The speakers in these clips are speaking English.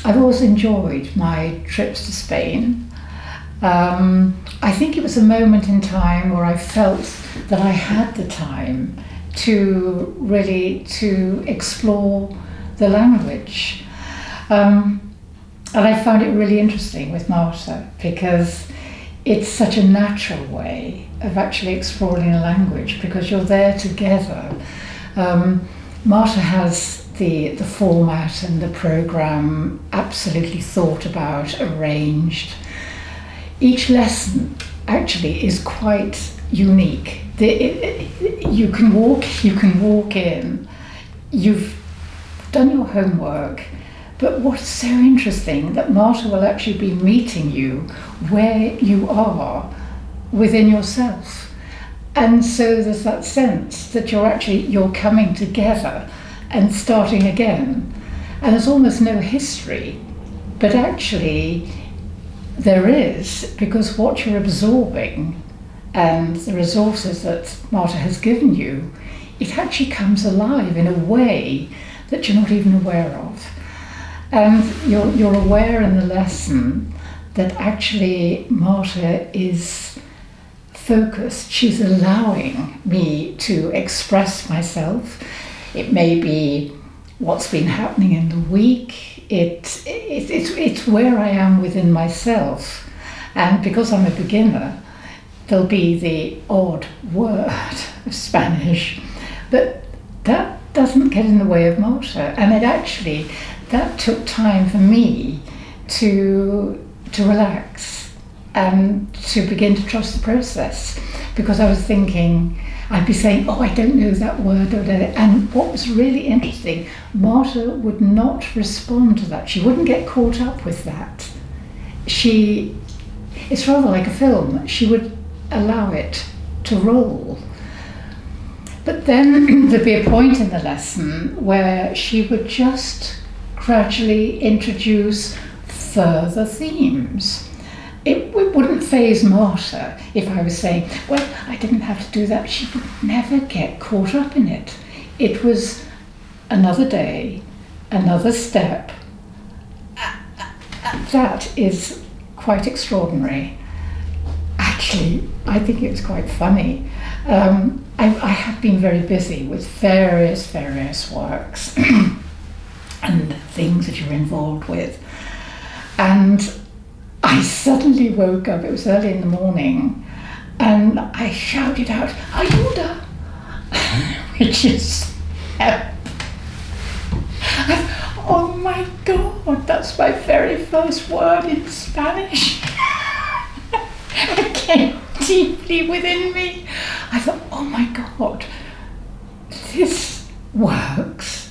I've always enjoyed my trips to Spain. I think it was a moment in time where I felt that I had the time to explore the language. And I found it really interesting with Marta because it's such a natural way of actually exploring a language because you're there together. Marta has the format and the program absolutely thought about, arranged. Each lesson actually is quite unique. You can walk in, you've done your homework, but what's so interesting that Marta will actually be meeting you where you are within yourself. And so there's that sense that you're coming together and starting again. And there's almost no history, but actually there is, because what you're absorbing and the resources that Marta has given you, it actually comes alive in a way that you're not even aware of. And you're aware in the lesson that actually Marta is focused. She's allowing me to express myself. It may be what's been happening in the week. It's where I am within myself. And because I'm a beginner, there'll be the odd word of Spanish, but that doesn't get in the way of Marta. And that took time for me to relax and to begin to trust the process, because I was thinking, I'd be saying, oh, I don't know that word, and what was really interesting, Marta would not respond to that. She wouldn't get caught up with that. It's rather like a film. She would allow it to roll. But then there'd be a point in the lesson where she would just gradually introduce further themes. It wouldn't faze Marta if I was saying, well, I didn't have to do that. She would never get caught up in it. It was another day, another step. That is quite extraordinary. Actually, I think it was quite funny. I have been very busy with various works and things that you're involved with. And I suddenly woke up, it was early in the morning, and I shouted out, Ayuda, which is help. Oh my God, that's my very first word in Spanish. It came deeply within me. I thought, oh my God, this works.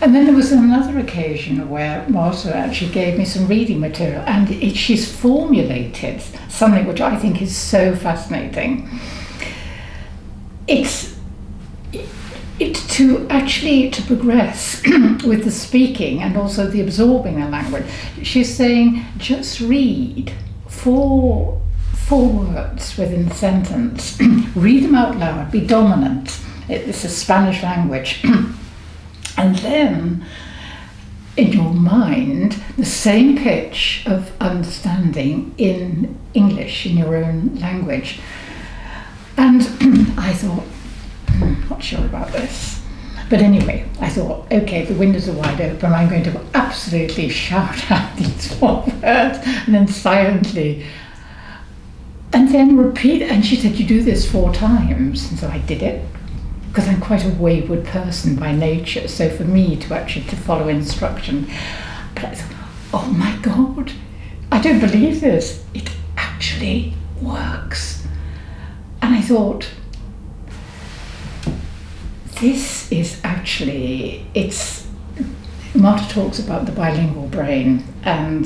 And then there was another occasion where Marta actually gave me some reading material, and she's formulated something which I think is so fascinating. It's to progress with the speaking and also the absorbing the language. She's saying, just read four words within the sentence. Read them out loud, be dominant. It's a Spanish language. And then, in your mind, the same pitch of understanding in English, in your own language. And I thought, not sure about this. But anyway, I thought, okay, the windows are wide open, I'm going to absolutely shout out these 4 words, and then silently, and then repeat. And she said, you do this 4 times. And so I did it, because I'm quite a wayward person by nature, so for me to follow instruction. But I thought, oh my God, I don't believe this. It actually works. And I thought, this is actually, Marta talks about the bilingual brain, and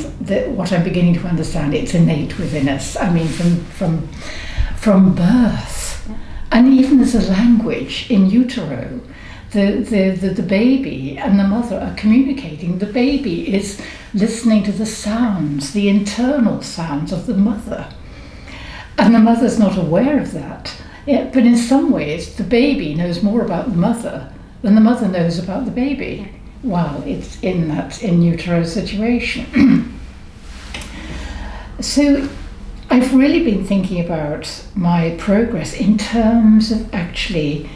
what I'm beginning to understand, it's innate within us. I mean, from birth. And even as a language in utero, the baby and the mother are communicating. The baby is listening to the sounds, the internal sounds of the mother. And the mother's not aware of that. Yeah, but in some ways, the baby knows more about the mother than the mother knows about the baby. while it's in that in utero situation. So I've really been thinking about my progress in terms of actually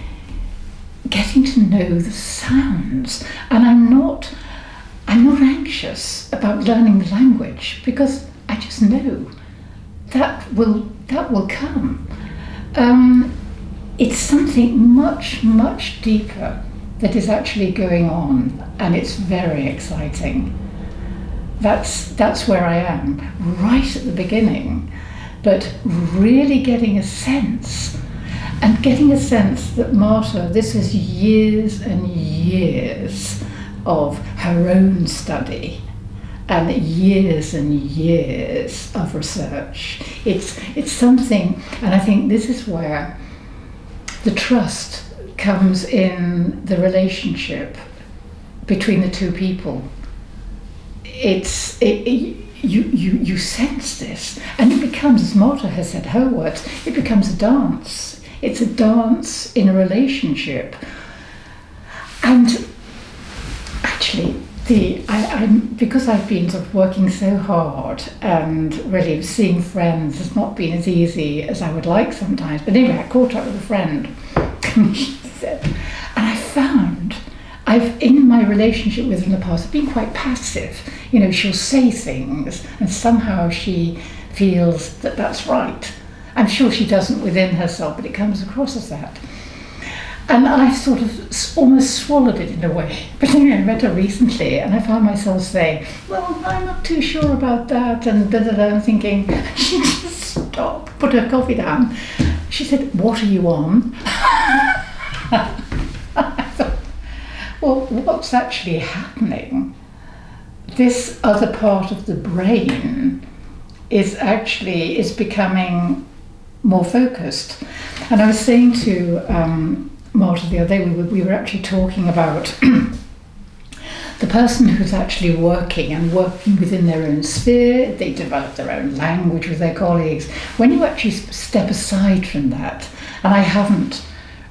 getting to know the sounds, and I'm not anxious about learning the language, because I just know that will come. It's something much deeper that is actually going on, and it's very exciting. That's where I am, right at the beginning, but really getting a sense that Marta, this is years and years of her own study and years of research. It's something, and I think this is where the trust comes in the relationship between the two people. You sense this, and it becomes, as Marta has said, her words, it becomes a dance. It's a dance in a relationship. And actually, because I've been sort of working so hard, and really seeing friends has not been as easy as I would like sometimes. But anyway, I caught up with a friend, and she said, and I found in my relationship with her in the past, I've been quite passive. You know, she'll say things, and somehow she feels that that's right. I'm sure she doesn't within herself, but it comes across as that. And I sort of almost swallowed it in a way. But anyway, I met her recently, and I found myself saying, well, I'm not too sure about that, and da-da-da, and thinking, she just stopped, put her coffee down. She said, what are you on? I thought, well, what's actually happening? This other part of the brain is becoming more focused. And I was saying to Marta the other day, we were actually talking about the person who's actually working within their own sphere. They develop their own language with their colleagues. When you actually step aside from that, and I haven't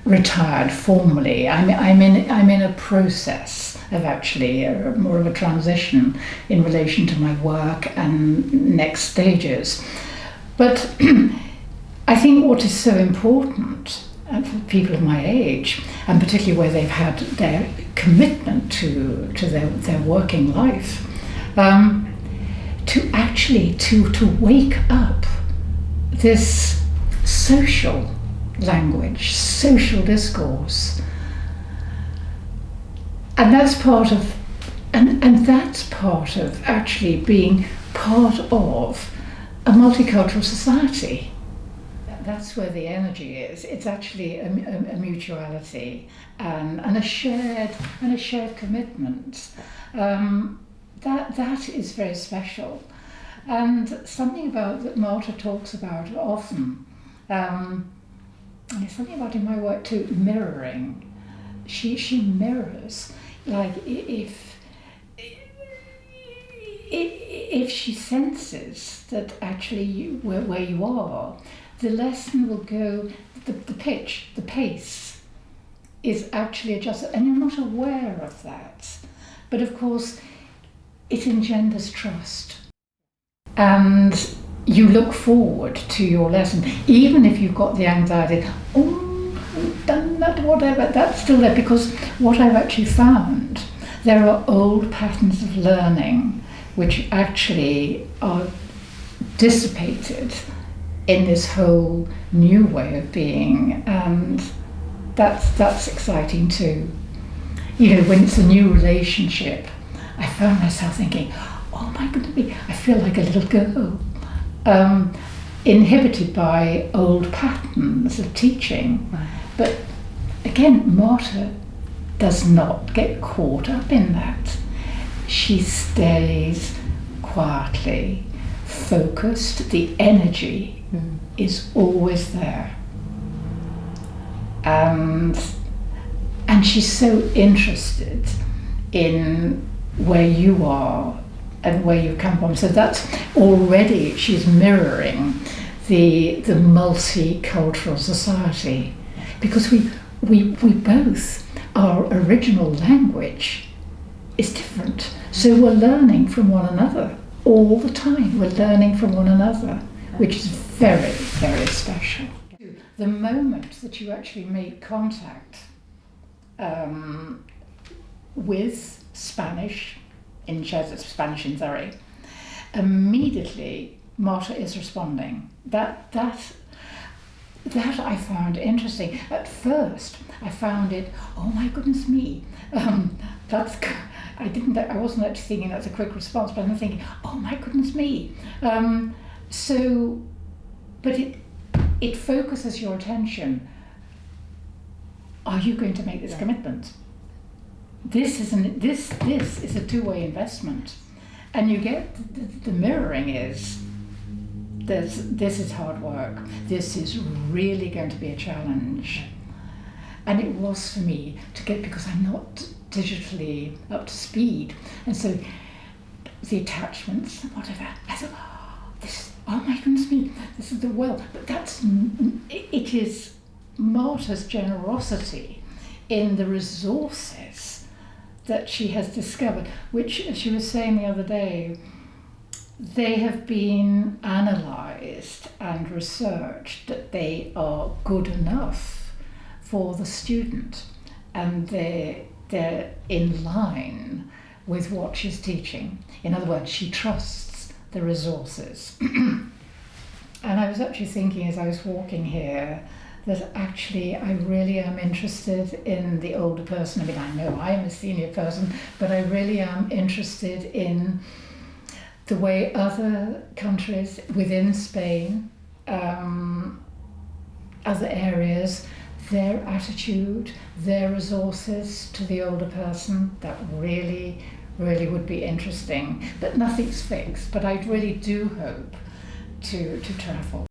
retired formally, I'm in a process of actually more of a transition in relation to my work and next stages. But I think what is so important for people of my age, and particularly where they've had their commitment to their working life, to wake up this social language, social discourse. And that's part of actually being part of a multicultural society. That's where the energy is. It's actually a mutuality and a shared commitment. That is very special, and something about that Marta talks about often. And there's something about in my work too, mirroring. She mirrors, like if she senses that actually where you are, the lesson will go, the pitch, the pace is actually adjusted, and you're not aware of that. But of course, it engenders trust. And you look forward to your lesson, even if you've got the anxiety, oh, I've done that, whatever, that's still there, because what I've actually found, there are old patterns of learning which actually are dissipated in this whole new way of being, and that's exciting too. You know, when it's a new relationship, I found myself thinking, oh my goodness, I feel like a little girl, inhibited by old patterns of teaching. Right. But again, Marta does not get caught up in that. She stays quietly focused. The energy is always there, and she's so interested in where you are and where you come from. So that's already, she's mirroring the multicultural society, because we both, our original language is different. So we're learning from one another all the time. We're learning from one another, which is very, very special. The moment that you actually make contact with Spanish in Spanish in Surrey, immediately Marta is responding. That I found interesting. At first, I found it, oh my goodness me, I wasn't actually thinking that's a quick response, but I'm thinking, oh my goodness me. But it focuses your attention. Are you going to make this commitment? This is a two-way investment, and you get the mirroring is. This is hard work. This is really going to be a challenge. And it was for me to get, because I'm not digitally up to speed. And so the attachments and whatever, I thought, oh my goodness me, this is the well. But it is Marta's generosity in the resources that she has discovered, which, as she was saying the other day, they have been analysed and researched that they are good enough for the student, and they're in line with what she's teaching. In other words, she trusts the resources. And I was actually thinking as I was walking here that actually I really am interested in the older person. I mean, I know I am a senior person, but I really am interested in the way other countries within Spain, other areas, their attitude, their resources to the older person, that really, really would be interesting. But nothing's fixed, but I really do hope to travel.